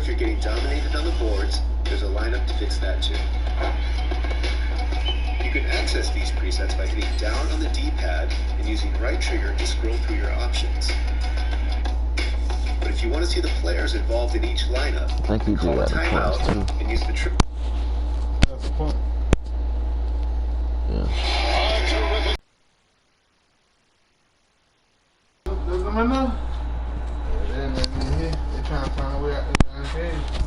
if you're getting dominated on the boards, there's a lineup to fix that too. You can access these presets by hitting down on the D-pad and using right trigger to scroll through your options. But if you want to see the players involved in each lineup, I think you do that timeout too. and use the trick. That's the point. Yeah. Does them enough? Yeah, they're trying to find a way out there to engage.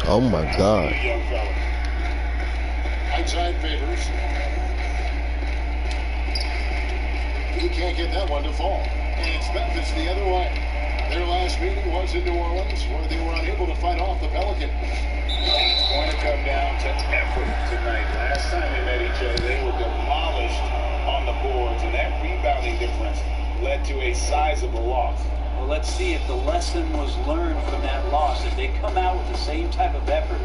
Oh my God. Outside favors. He can't get that one to fall. And it's Memphis the other way. Their last meeting was in New Orleans, where they were unable to fight off the Pelican. It's going to come down to effort tonight. Last time they met each other, they were demolished on the boards, and that rebounding difference led to a sizable loss. Well, let's see if the lesson was learned from that loss. If they come out with the same type of effort,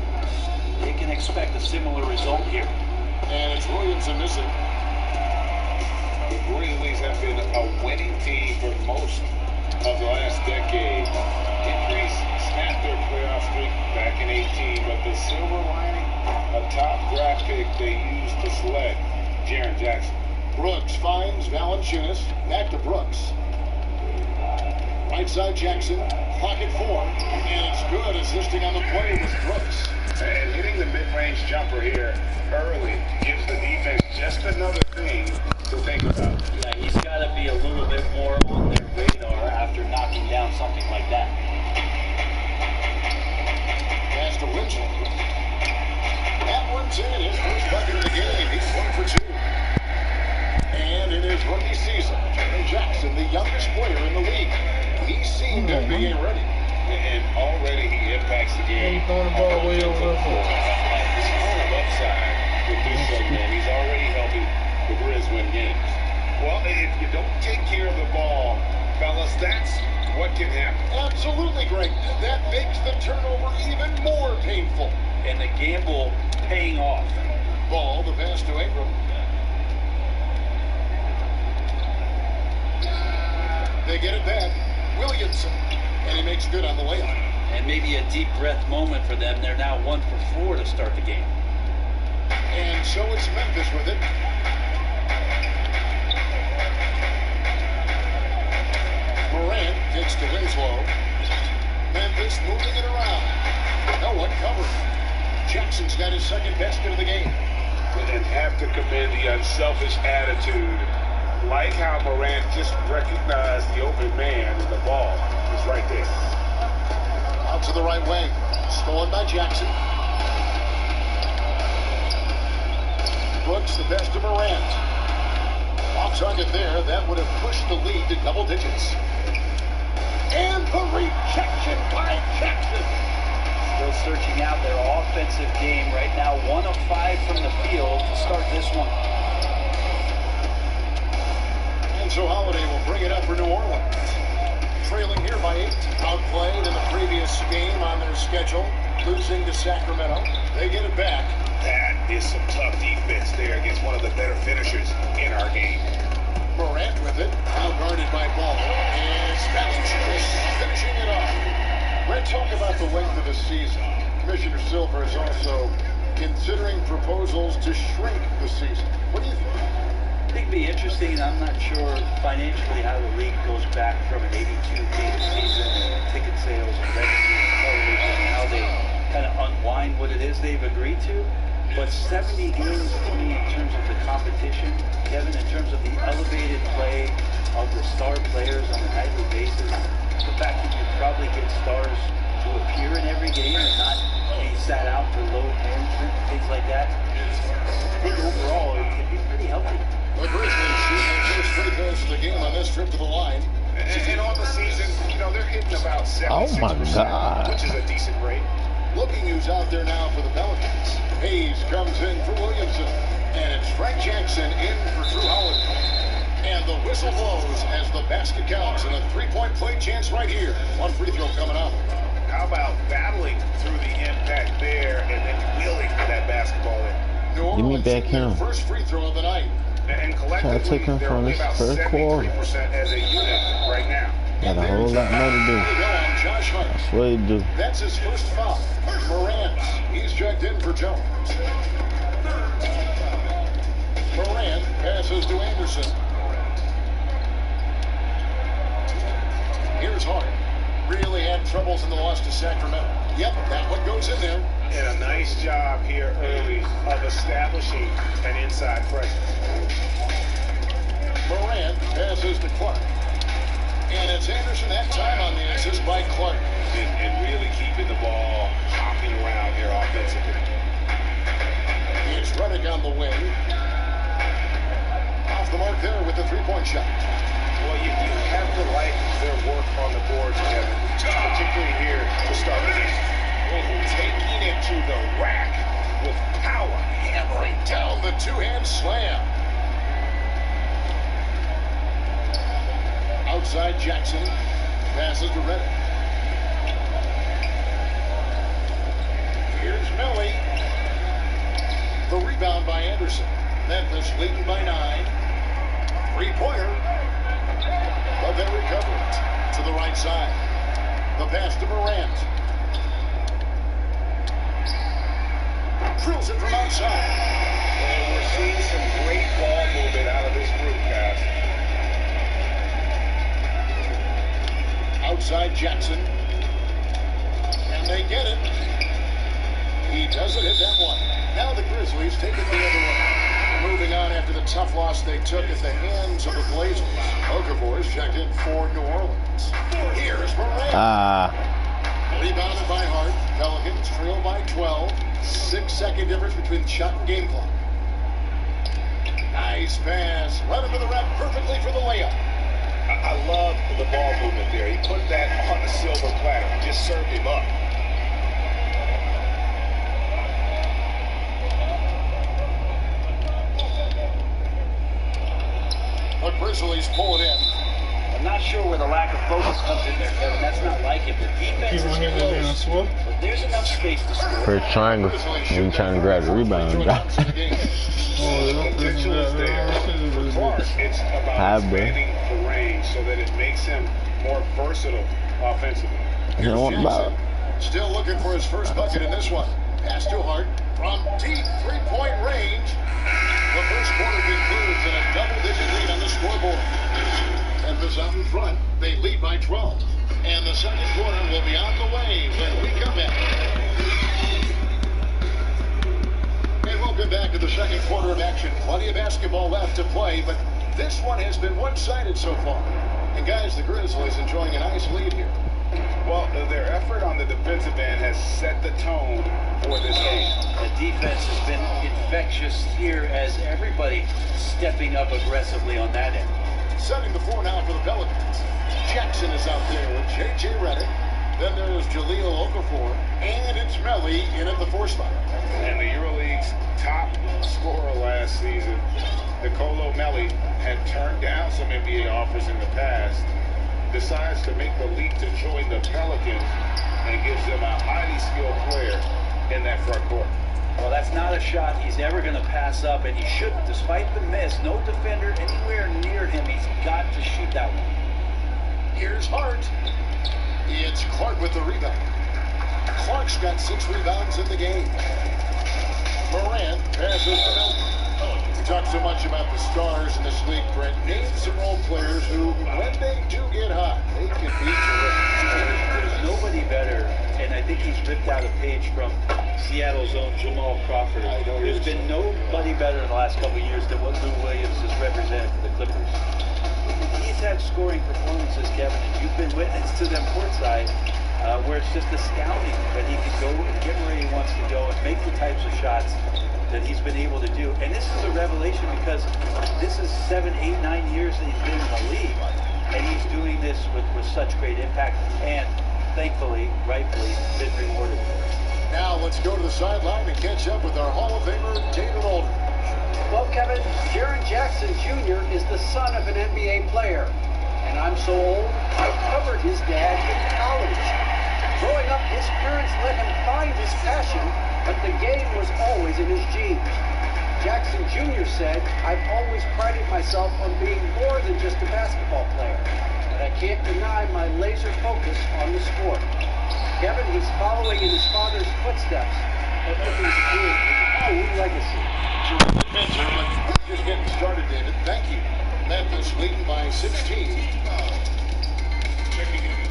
they can expect a similar result here. And it's Williamson missing. The Grizzlies have been a winning team for most of the last decade. Injuries snapped their playoff streak back in 18, but the silver lining, a top draft pick they used to select Jaren Jackson. Brooks finds Valanciunas. Back to Brooks. Right side Jackson. Pocket 4. And it's good. Assisting on the play with Brooks. And hitting the mid-range jumper here early gives the defense just another thing to think about. Yeah, he's got to be a little bit more on their radar after knocking down something like that. Pass to Winslow. That one's in. His first bucket of the game. He's 1 for 2. And in his rookie season, Jaren Jackson, the youngest player in the league, he seemed NBA ready. And already he impacts the game. He's throwing the ball way over the floor. There's a ton of upside with this young man. He's already helping the Grizz win games. Well, if you don't take care of the ball, fellas, that's what can happen. Absolutely great. That makes the turnover even more painful. And the gamble paying off. Ball, the pass to Ingram. They get it back. Williamson. And he makes good on the layup. And maybe a deep breath moment for them. They're now 1 for 4 to start the game. And so it's Memphis with it. Morant takes to Winslow. Memphis moving it around. No one covered. Jackson's got his second basket of the game. And have to commend the unselfish attitude. Like how Morant just recognized the open man and the ball is right there. Out to the right wing. Stolen by Jackson. Brooks, the best of Morant. Off target there. That would have pushed the lead to double digits. And the rejection by Jackson. Still searching out their offensive game right now. 1 of 5 from the field to start this one. And so Holiday will bring it up for New Orleans. Trailing here by 8. Outplayed in the previous game on their schedule. Losing to Sacramento. They get it back. That is some tough defense there against one of the better finishers in our game. Morant with it. Now guarded by Ball. And it's Valanciunas finishing it off. Red, talk about the length of the season. Commissioner Silver is also considering proposals to shrink the season. What do you think? I think it'd be interesting, and I'm not sure financially how the league goes back from an 82-game season and ticket sales and revenue and television and how they kind of unwind what it is they've agreed to. But 70 games to me in terms of the competition, Kevin, in terms of the elevated play of the star players on a nightly basis, the fact that you probably get stars to appear in every game and not be sat out for load management and things like that, I think overall it could be pretty healthy. The Grizzlies finished the game on this trip to the line. And on the season, you know, they're hitting about 76%, Oh my God. which is a decent rate. Looking who's out there now for the Pelicans. Hayes comes in for Williamson. And it's Frank Jackson in for Drew Holiday. And the whistle blows as the basket counts. And a three-point play chance right here. One free throw coming up. How about battling through the impact there and then wheeling that basketball in? New Give me Orleans back their him. first free throw of the night. And Trying collectively, to take him they're from only this about first quarter. 73% as a unit right now. Got a whole lot more to do. Here we go on Josh Hart. That's what he do. That's his first foul. Morant, he's checked in for Jones. Morant passes to Anderson. Here's Hart. Really had troubles in the loss to Sacramento. Yep, that one goes in there. And a nice job here early of establishing an inside presence. Morant passes to Clark. And it's Anderson that time on the assist by Clark. And really keeping the ball hopping around here offensively. It's Redick on the wing. Off the mark there with the three-point shot. Well, you have to like their work on the boards, Kevin, particularly here to start the game. Taking it to the rack with power. Hammering down the two-hand slam. Outside Jackson. Passes to Redick. Here's Melly. The rebound by Anderson. Memphis leading by 9. Three-pointer. But they recover it to the right side. The pass to Morant. Drills it from outside. And we're seeing some great ball movement out of this group, guys. Outside Jackson. And they get it. He doesn't hit that one. Now the Grizzlies take it the other way. Moving on after the tough loss they took at the hands of the Blazers. Okafor is checked in for New Orleans. Here's Morant. Rebounded by Hart. Pelicans trail by 12. 6-second difference between the shot and game clock. Nice pass. Right into the rack perfectly for the layup. I love the ball movement there. He put that on the silver platter. Just served him up. The Grizzlies pull it in. I'm not sure where the lack of focus comes in there, Kevin. That's not like it. The defense is close, but there's enough space to score. First triangle. When you trying to grab the rebound, drop. Potential is there. For Clark, it's about expanding the range so that it makes him more versatile offensively. You don't want the ball. Still looking for his first bucket in this one. Pass to Hart from deep three-point range. The first quarter concludes in a double-digit lead on the scoreboard. Memphis out in front. They lead by 12. And the second quarter will be on the way when we come back. And welcome back to the second quarter of action. Plenty of basketball left to play, but this one has been one-sided so far. And guys, the Grizzlies enjoying a nice lead here. Well, their effort on the defensive end has set the tone for this game. The defense has been infectious here as everybody stepping up aggressively on that end. Setting the floor now for the Pelicans. Jackson is out there with J.J. Redick. Then there's Jahlil Okafor. And it's Melly in at the 4 spot. And the EuroLeague's top scorer last season, Nicolo Melli, had turned down some NBA offers in the past, decides to make the leap to join the Pelicans, and gives them a highly skilled player in that front court. Well, that's not a shot he's ever going to pass up, and he shouldn't. Despite the miss, no defender anywhere near him. He's got to shoot that one. Here's Hart. It's Clark with the rebound. Clark's got 6 rebounds in the game. Morant passes to Melton. We talk so much about the stars in this league, Brent. Name some role players who, when they do get hot, they can be terrific. There's nobody better, and I think he's ripped out a page from Seattle's own Jamal Crawford. There's been nobody better in the last couple of years than what Lou Williams has represented for the Clippers. He's had scoring performances, Kevin, and you've been witness to them courtside, where it's just astounding that he can go and get where he wants to go and make the types of shots that he's been able to do. And this is a revelation because this is 7, 8, 9 years that he's been in the league. And he's doing this with such great impact and thankfully, rightfully, been rewarded for it. Now let's go to the sideline and catch up with our Hall of Famer, David Aldridge. Well, Kevin, Jaren Jackson Jr. is the son of an NBA player. And I'm so old, I covered his dad in college. Growing up, his parents let him find his passion, but the game was always in his genes. Jackson Jr. said, I've always prided myself on being more than just a basketball player, but I can't deny my laser focus on the sport. Kevin, he's following in his father's footsteps, but looking to create his own legacy. Terrific mentor, but just getting started, David. Thank you. Memphis leading by 16.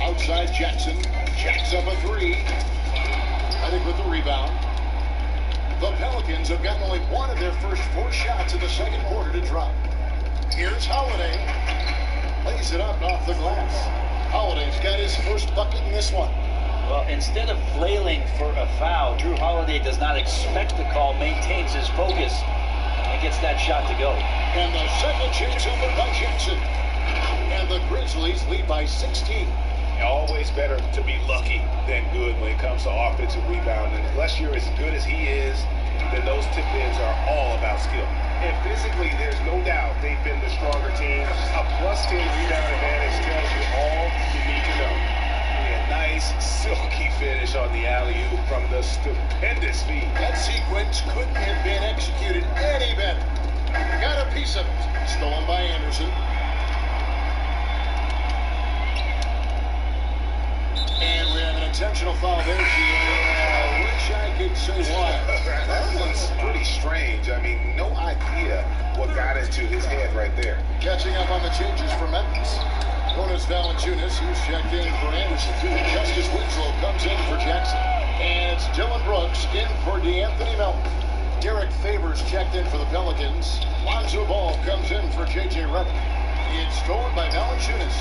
Outside Jackson. Jacks up a 3. I think with the rebound. The Pelicans have gotten only one of their first 4 shots in the second quarter to drop. Here's Holiday. Lays it up off the glass. Holiday's got his first bucket in this one. Well, instead of flailing for a foul, Drew Holiday does not expect the call, maintains his focus, and gets that shot to go. And the second chance open by Jackson. And the Grizzlies lead by 16. Always better to be lucky than good when it comes to offensive rebounding. Unless you're as good as he is, then those tip-ins are all about skill. And physically, there's no doubt they've been the stronger team. A +10 rebound advantage tells you all you need to know. A nice, silky finish on the alley-oop from the stupendous feed. That sequence couldn't have been executed any better. Got a piece of it. Stolen by Anderson. And we have an intentional foul there, I wish I could say why. That one's pretty strange. I mean, no idea what got into his head right there. Catching up on the changes for Memphis. Jonas Valanciunas, who's checked in for Anderson. Justice Winslow comes in for Jackson. And it's Dylan Brooks in for DeAnthony Melton. Derek Favors checked in for the Pelicans. Lonzo Ball comes in for J.J. Redick. It's stolen by Valanciunas.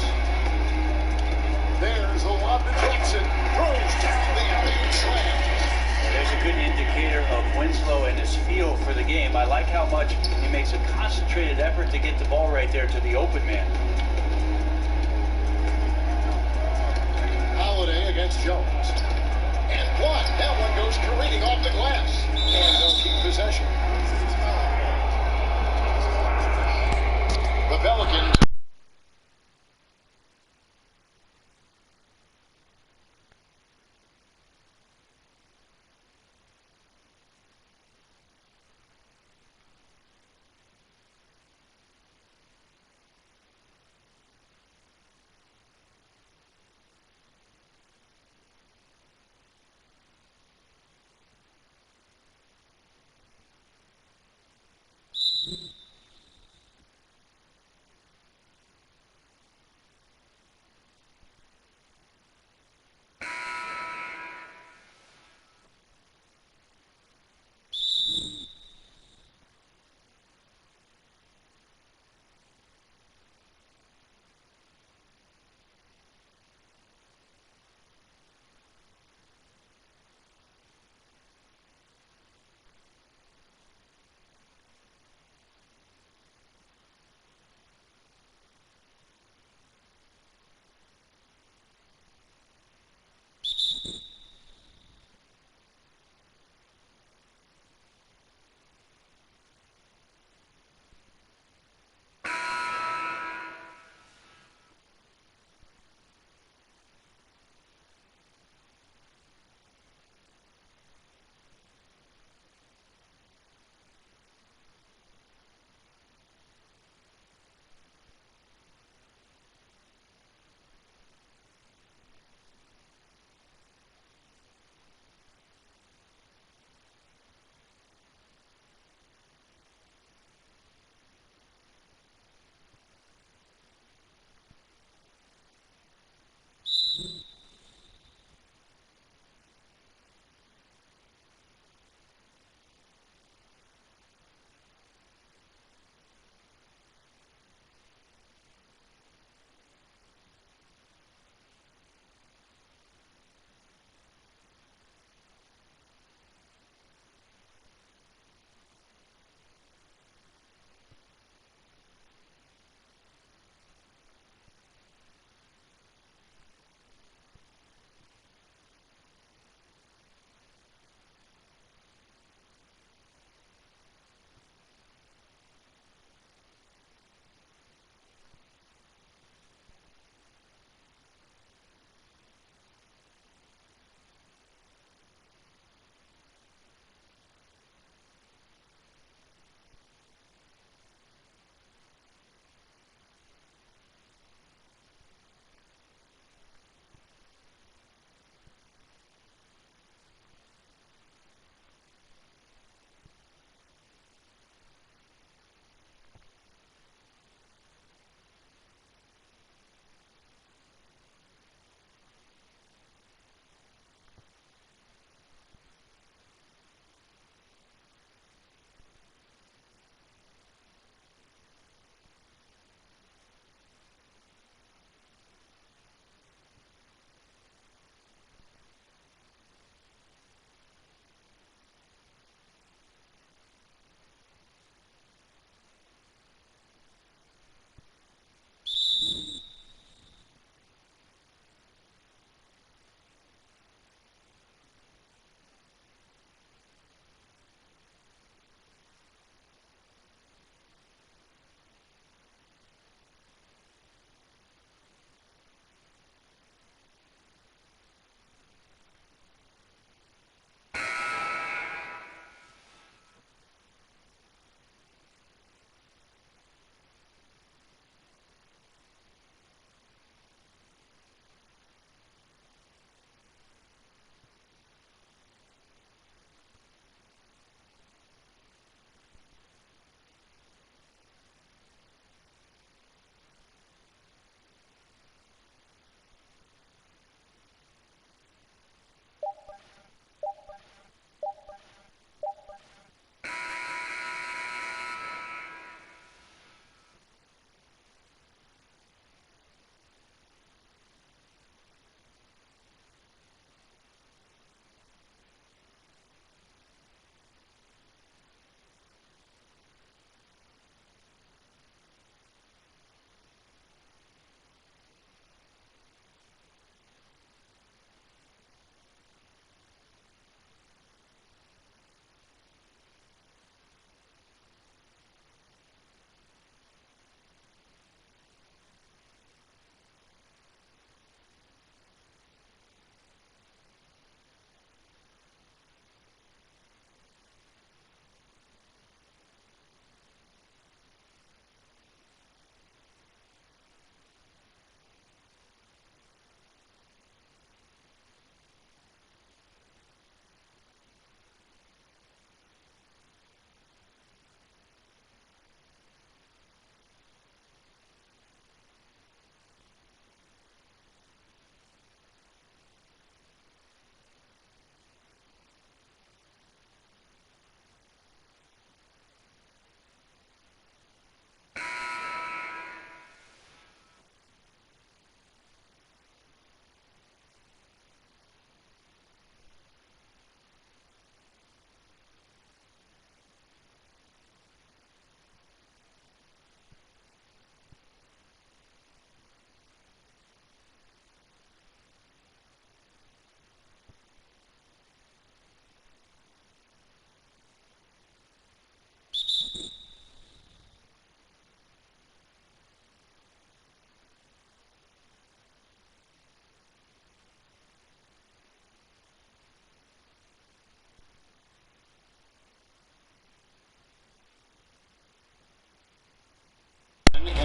There's the lob to Jackson. Throws down the alley-oop slam. There's a good indicator of Winslow and his feel for the game. I like how much he makes a concentrated effort to get the ball right there to the open man. Holiday against Jones. And blocked. That one goes careening off the glass. And they'll keep possession. The Pelicans.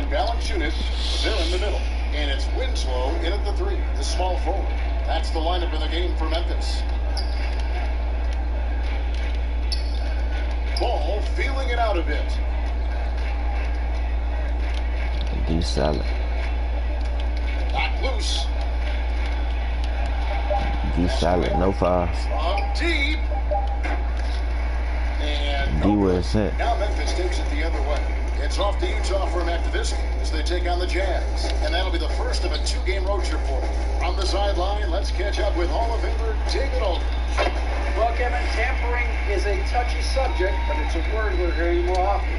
And Valanciunas, they're in the middle. And it's Winslow in at the 3, the small forward. That's the lineup in the game for Memphis. Ball feeling it out a bit. D salad. Back loose. D salad, no fouls. From deep. And D where it's at. now Memphis takes it the other way. It's off to Utah for him after this as they take on the Jazz. And that'll be the first of a 2-game road trip for them. On the sideline, let's catch up with Hall of Famer David Aldridge. Well, Kevin, tampering is a touchy subject, but it's a word we're hearing more often.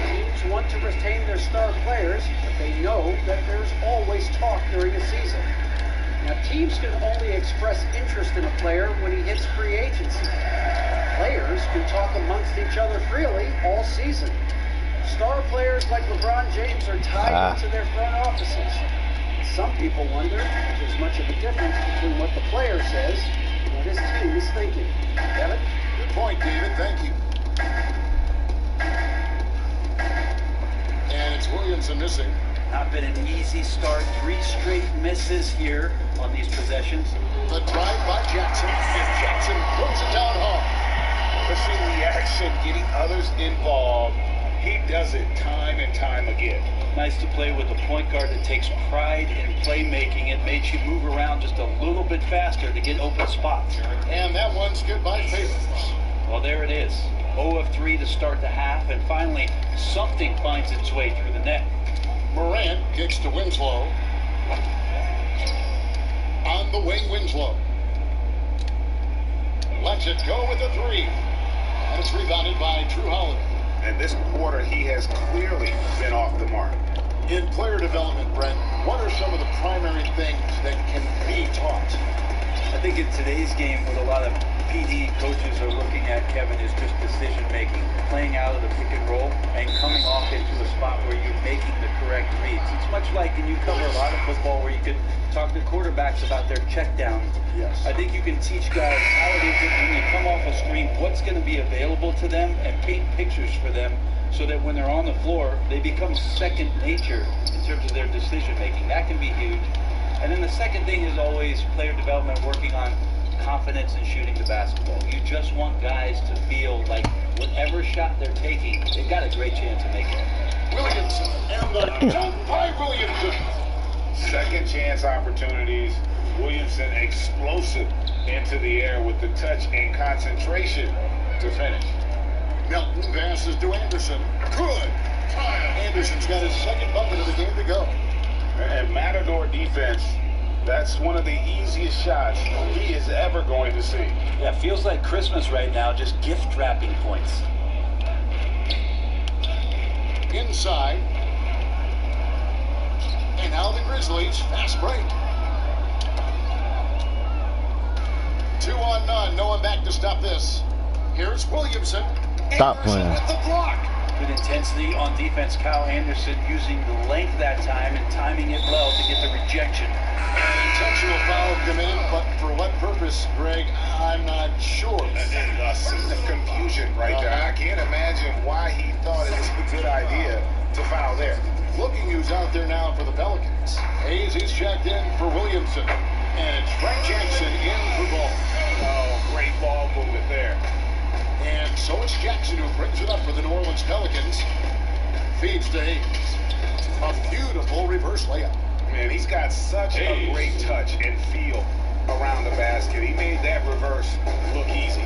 Teams want to retain their star players, but they know that there's always talk during a season. Now, teams can only express interest in a player when he hits free agency. Players can talk amongst each other freely all season. Star players like LeBron James are tied into their front offices. Some people wonder if there's much of a difference between what the player says and what his team is thinking. Kevin? Good point, David. Thank you. And it's Williamson missing. Not been an easy start. 3 straight misses here on these possessions. The drive by Jackson, and Jackson throws it down hard. Let's see reaction, getting others involved. He does it time and time again. Nice to play with a point guard that takes pride in playmaking. It makes you move around just a little bit faster to get open spots. And that one's good by Favors. Well, there it is. 0 of 3 to start the half, and finally something finds its way through the net. Morant kicks to Winslow. On the wing, Winslow. Lets it go with a 3. And it's rebounded by Drew Holiday. And this quarter, he has clearly been off the mark. In player development, Brent, what are some of the primary things that can be taught? I think in today's game, what a lot of PD coaches are looking at, Kevin, is just decision making, playing out of the pick and roll and coming off into a spot where you're making the correct reads. It's much like, and you cover a lot of football, where you could talk to quarterbacks about their check down. Yes. I think you can teach guys how it is that when you come off a screen, what's going to be available to them, and paint pictures for them so that when they're on the floor, they become second nature in terms of their decision making. That can be huge. And then the second thing is always player development, working on confidence in shooting the basketball. You just want guys to feel like whatever shot they're taking, they've got a great chance of making it. Williamson, and the dunk by Williamson. Second chance opportunities. Williamson explosive into the air with the touch and concentration to finish. Melton passes to Anderson. Good. Anderson's got his second bucket of the game to go. And Matador defense, that's one of the easiest shots he is ever going to see. Yeah, feels like Christmas right now, just gift wrapping points. Inside. And now the Grizzlies, fast break. 2 on none, no one back to stop this. Here's Williamson. Stop Anderson playing. with the block. Good intensity on defense. Kyle Anderson using the length that time and timing it well to get the rejection. Intentional foul committed, but for what purpose, Greg, I'm not sure. And the scene of confusion right there. I can't imagine why he thought it was a good idea to foul there. Looking who's out there now for the Pelicans. Hayes, he's checked in for Williamson. And it's Frank Jackson in for ball. Oh, great ball movement there. And so it's Jackson who brings it up for the New Orleans Pelicans. Feeds to Hayes. A beautiful reverse layup. Man, he's got such a great touch and feel around the basket. He made that reverse look easy.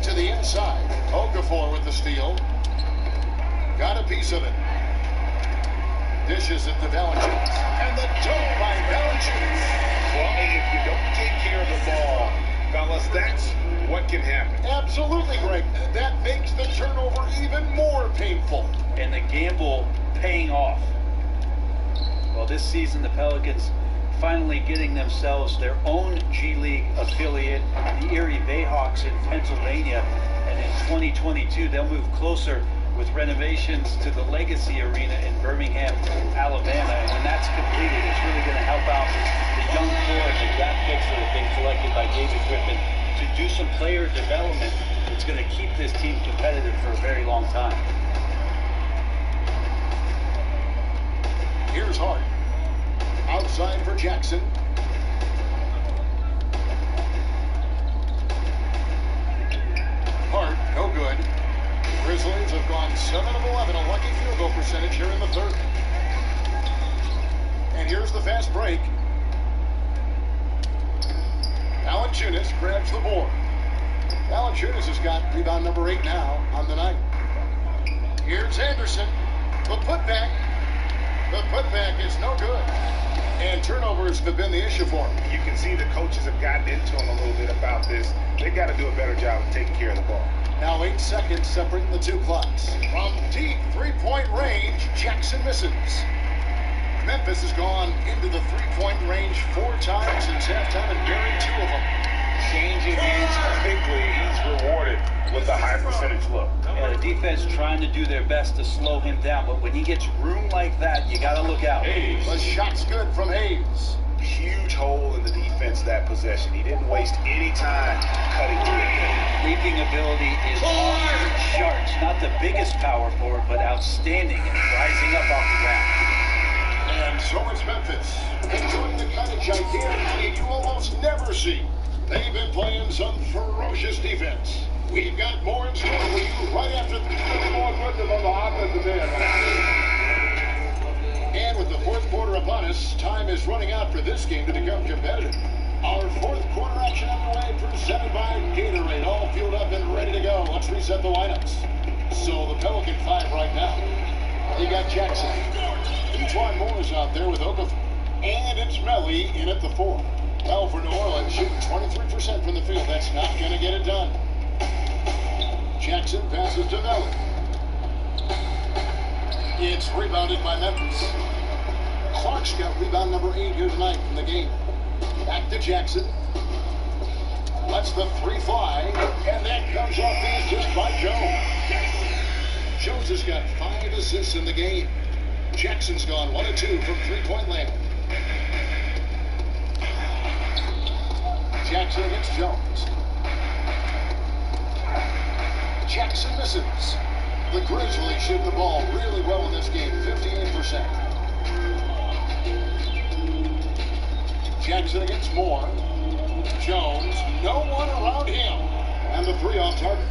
To the inside. Okafor with the steal. Got a piece of it. Dishes it to Valanciunas. And the dunk by Valanciunas. Well, if you don't take care of the ball, fellas, that's what can happen. Absolutely, Greg. That makes the turnover even more painful. And the gamble paying off. Well, this season, the Pelicans finally getting themselves their own G League affiliate, the Erie Bayhawks in Pennsylvania. And in 2022, they'll move closer with renovations to the Legacy Arena in Birmingham, Alabama. And when that's completed, it's really going to help out the young core and the draft picks that have been selected by David Griffin to do some player development. It's going to keep this team competitive for a very long time. Here's Hart. Outside for Jackson. Hart, no good. Grizzlies have gone 7 of 11, a lucky field goal percentage here in the third. And here's the fast break. Valanciunas grabs the board. Valanciunas has got rebound number 8 now on the night. Here's Anderson. The putback. The putback is no good. And turnovers have been the issue for him. You can see the coaches have gotten into him a little bit about this. They got to do a better job of taking care of the ball. Now 8 seconds separating the two clocks. From deep three-point range, Jackson misses. Memphis has gone into the three-point range 4 times since halftime and buried 2 of them. Changing hands quickly, he's rewarded with a high percentage look. Yeah, the defense trying to do their best to slow him down, but when he gets room like that, you got to look out. The shot's good from Hayes. Huge hole in the defense that possession. He didn't waste any time cutting through it. Leaping ability is off the charts. Not the biggest power forward, but outstanding and rising up off the ground. And so is Memphis. Enjoying the kind of gigantic lead you almost never see. They've been playing some ferocious defense. We've got more in store for you right after more aggressive on the offensive end. And with the fourth quarter upon us, time is running out for this game to become competitive. Our fourth quarter action underway, presented by Gatorade, all fueled up and ready to go. Let's reset the lineups. So the Pelican 5 right now. They got Jackson. Antoine Moore is out there with Okafor. And it's Melly in at the 4. Well, for New Orleans, shooting 23% from the field. That's not going to get it done. Jackson passes to Melly. It's rebounded by Memphis. Clark's got rebound number 8 here tonight from the game. Back to Jackson. Lets the 3 fly. And that comes off the assist by Jones. Jones has got 5 assists in the game. Jackson's gone 1 of 2 from three-point land. Jackson against Jones. Jackson misses. The Grizzlies shoot the ball really well in this game, 58%. Jackson against Moore. Jones, no one around him. And the 3 off target.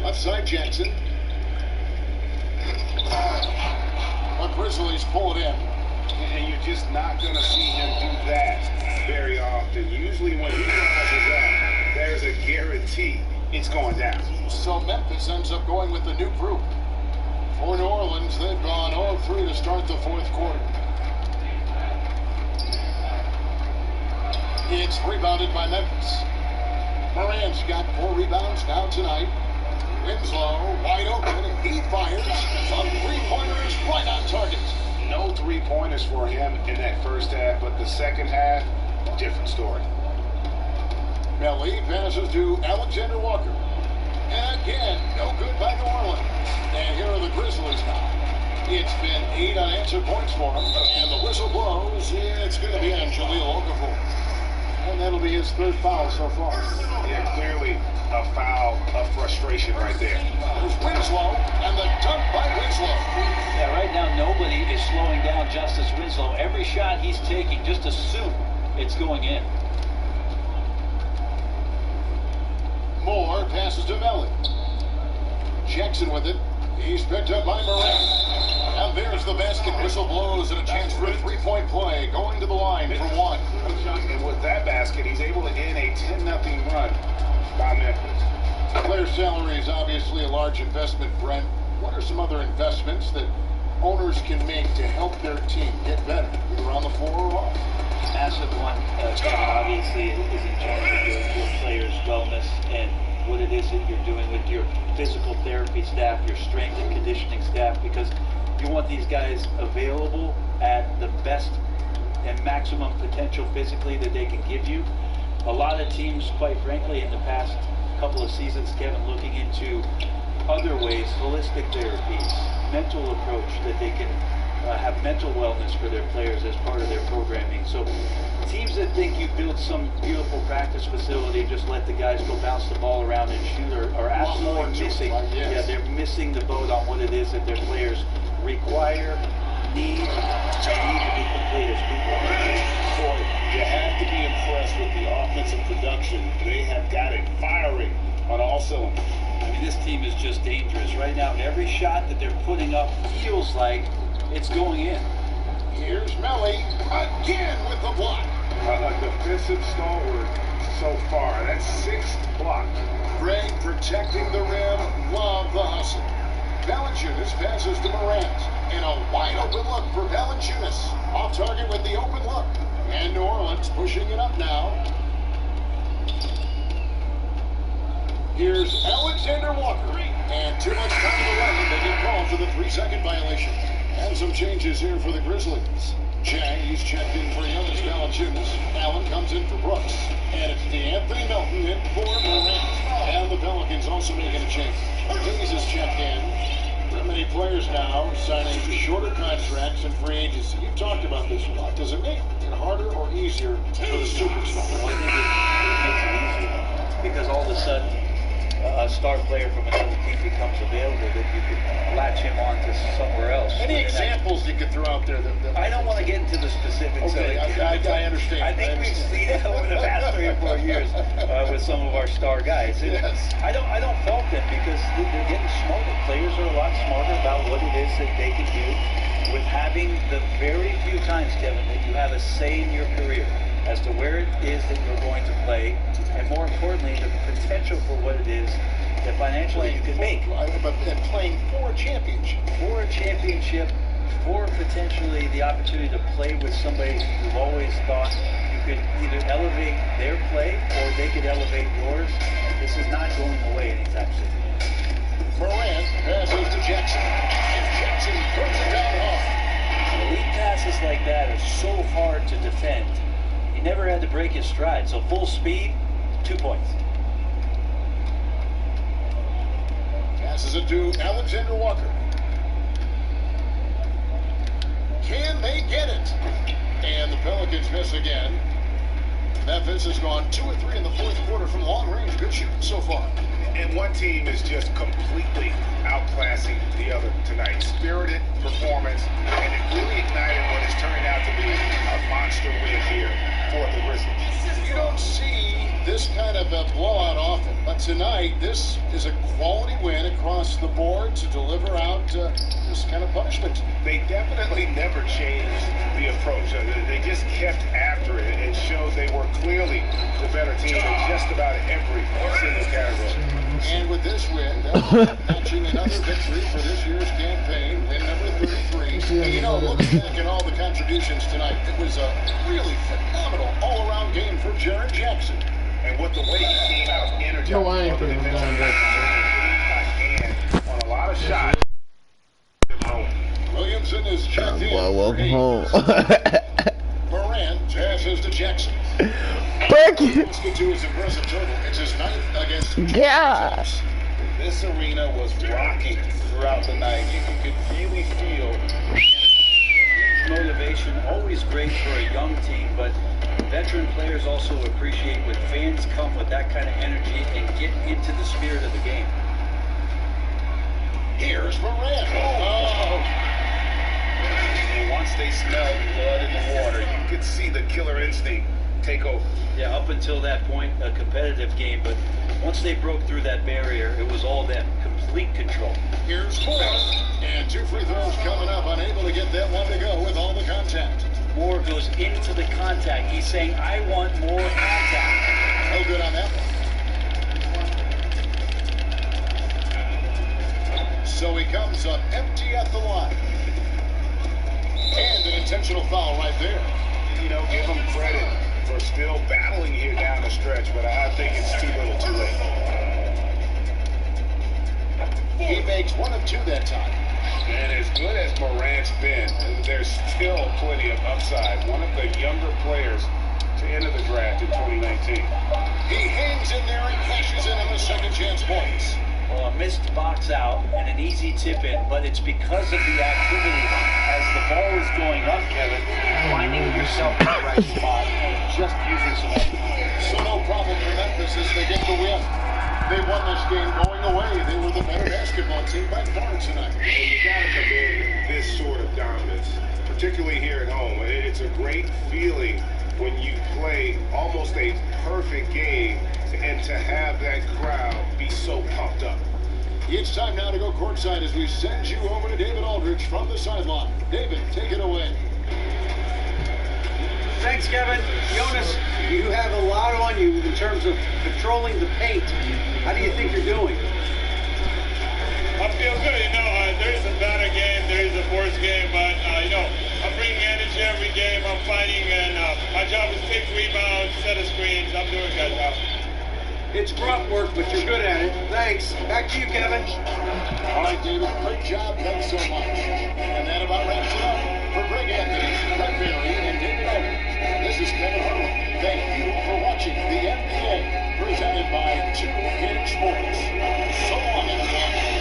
Left side Jackson. The Grizzlies pull it in. And you're just not going to see him do that very often. Usually when he crosses up, there's a guarantee it's going down. So Memphis ends up going with the new group. For New Orleans, they've gone 0-3 to start the fourth quarter. It's rebounded by Memphis. Moran's got 4 rebounds now tonight. Winslow wide open, and he fires. A three-pointer is right on target. No 3-pointers for him in that first half, but the second half, different story. Melly passes to Alexander Walker. And again, no good by New Orleans. And here are the Grizzlies now. It's been 8 unanswered points for him. And the whistle blows. It's going to be on Jahlil Okafor. And that'll be his 3rd foul so far. Yeah, clearly a foul of frustration right there. There's Winslow, and the dunk by Winslow. Yeah, right now nobody is slowing down Justice Winslow. Every shot he's taking, just assume it's going in. Moore passes to Melly. Jackson with it. He's picked up by Moran. And there's the basket. Whistle blows and a chance for a 3-point play. Going to the line for 1. And with that basket, he's able to end a 10-0 run by Memphis. Player salary is obviously a large investment, Brent. What are some other investments that owners can make to help their team get better, either on the floor or off? Massive one, Kevin, obviously, is in charge of your players' wellness and what it is that you're doing with your physical therapy staff, your strength and conditioning staff, because you want these guys available at the best and maximum potential physically that they can give you. A lot of teams, quite frankly, in the past couple of seasons, Kevin, looking into other ways, holistic therapies, mental approach that they can have mental wellness for their players as part of their programming. So teams that think you built some beautiful practice facility, just let the guys go bounce the ball around and shoot are absolutely missing. Yeah, they're missing the boat on what it is that their players require, need, and need to be complete as people. Boy, you have to be impressed with the offensive production. They have got it firing on all cylinders. I mean, this team is just dangerous. Right now, every shot that they're putting up feels like it's going in. Here's Melly again with the block. A defensive stalwart so far. That's 6th block. Greg protecting the rim. Love the hustle. Valanciunas passes to Morant. And a wide open look for Valanciunas. Off target with the open look. And New Orleans pushing it up now. Here's Alexander Walker. And too much time in the lane. They get called for the 3-second violation. And some changes here for the Grizzlies. Chang, he's checked in for Jonas Valanciunas. Allen comes in for Brooks. And it's DeAnthony Melton in for Morant. And the Pelicans also making a change. Davies is checked in. There are many players now signing shorter contracts and free agency. You've talked about this a lot. Does it make it harder or easier for the superstars? Well, I think it makes it easier because all of a sudden a star player from another team becomes available that you could latch him on to somewhere else. Any examples you could throw out there? I don't want to get into the specifics. Okay, I understand. I think we've seen it over the past 3 or 4 years with some of our star guys. Yes. I don't fault them because they're getting smarter. Players are a lot smarter about what it is that they can do with having the very few times, Kevin, that you have a say in your career as to where it is that you're going to play, and more importantly, the potential for what it is that financially you can make. And playing for a championship. For a championship, for potentially the opportunity to play with somebody you've always thought you could either elevate their play or they could elevate yours. This is not going away anytime soon. Morant passes to Jackson. And Jackson puts it down hard. Elite passes like that are so hard to defend. He never had to break his stride, so full speed, 2 points. Passes it to Alexander Walker. Can they get it? And the Pelicans miss again. Memphis has gone 2 of 3 in the 4th quarter from long range. Good shooting so far. And one team is just completely outclassing the other tonight. Spirited performance, and it really ignited what has turned out to be a monster win here for the Grizzlies. You don't see this kind of a blowout often, but tonight this is a quality win across the board to deliver out this kind of punishment. They definitely never changed the approach. They just kept after it. It shows they were clearly the better team in just about every single category. And with this win, that's matching another victory for this year's campaign, win number 33. And you know, looking back at all the contributions tonight, it was a really phenomenal all-around game for Jaren Jackson. And with the way he came out energized, No, I ain't putting him down on a lot of shots. Williamson is checked in. Well, welcome home. Morant passes to Jackson. Bucket. Let's get to his impressive total. It's his 9th against Yeah. This arena was rocking throughout the night. You could really feel Motivation, always great for a young team, but veteran players also appreciate when fans come with that kind of energy and get into the spirit of the game. Here's Morant. And once they smelled blood in the water, you could see the killer instinct take over. Yeah, up until that point, a competitive game, but once they broke through that barrier, it was all them. Complete control. Here's Moore. And 2 free throws coming up. Unable to get that one to go with all the contact. Moore goes into the contact. He's saying, I want more contact. No good on that one. So he comes up empty at the line. And an intentional foul right there. You know, give them credit for still battling here down the stretch, but I think it's too little too late. He makes 1 of 2 that time. And as good as Morant's been, there's still plenty of upside. One of the younger players to enter the draft in 2019. He hangs in there and cashes in on the second chance points. Well, missed box out and an easy tip in, but it's because of the activity as the ball is going up, Kevin, finding yourself in the right spot and just using some effort. So no problem for Memphis as they get the win. They won this game going away. They were the better basketball team by far tonight. And you gotta commend this sort of dominance, particularly here at home. It's a great feeling when you play almost a perfect game and to have that crowd be so pumped up. It's time now to go courtside as we send you over to David Aldridge from the sideline. David, take it away. Thanks, Kevin. Jonas, you have a lot on you in terms of controlling the paint. How do you think you're doing? I feel good. There is a better game, there is a worse game, but I'm bringing energy every game. I'm fighting, and my job is pick rebounds, set of screens. I'm doing a good job. It's grunt work, but you're good at it. Thanks. Back to you, Kevin. All right, David, great job. Thanks so much. And that about wraps it up for Greg Anthony, Greg Berry, and David Aldridge. This is Kevin Harlan. Thank you for watching the NBA, presented by YoungBandzWorld's. So long, everyone.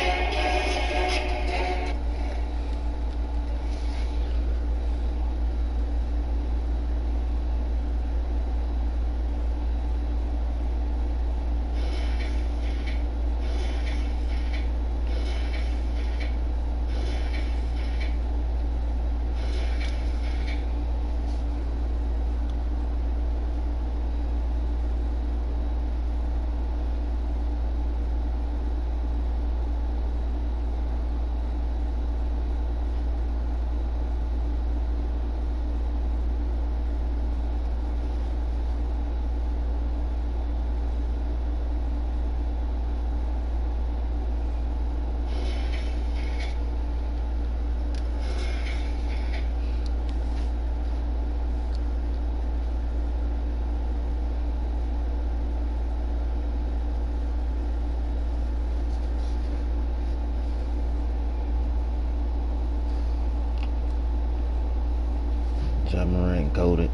Jamarant goated.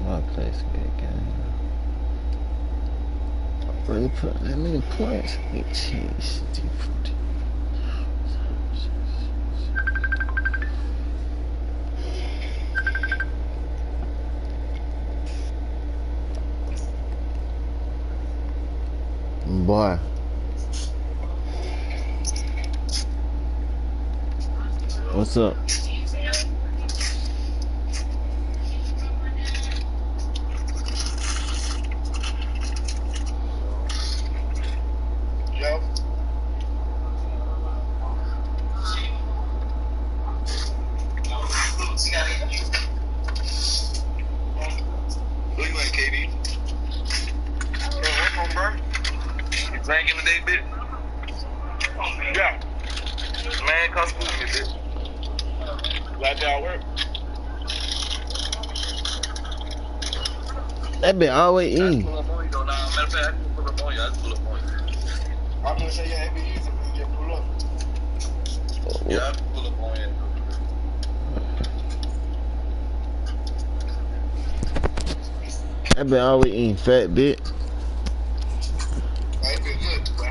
My place good game. I really put that many points. 18, 16, 14. Boy. What's up? Yo. Where you at, KD? What's on, bro? Playing in the day, bitch? Yeah. Man, come school me, bitch. Glad y'all work. That been always in. Pull up on you, though. Nah, matter of fact, I can pull up on you. I just pull up on you. I'm gonna say you had me easy when you get pull up. Yeah, I can pull up on you. That been always in, fat bit. I ain't been good, bro.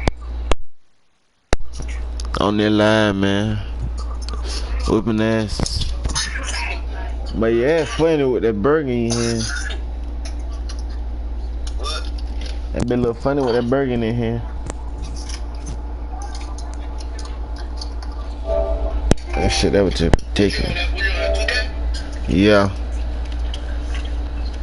On that line, man. Whipping ass. But yeah, it's funny with that burger in here. What? That been a little funny with that burger in here. That shit, that was just ridiculous. You on that 2K? Yeah.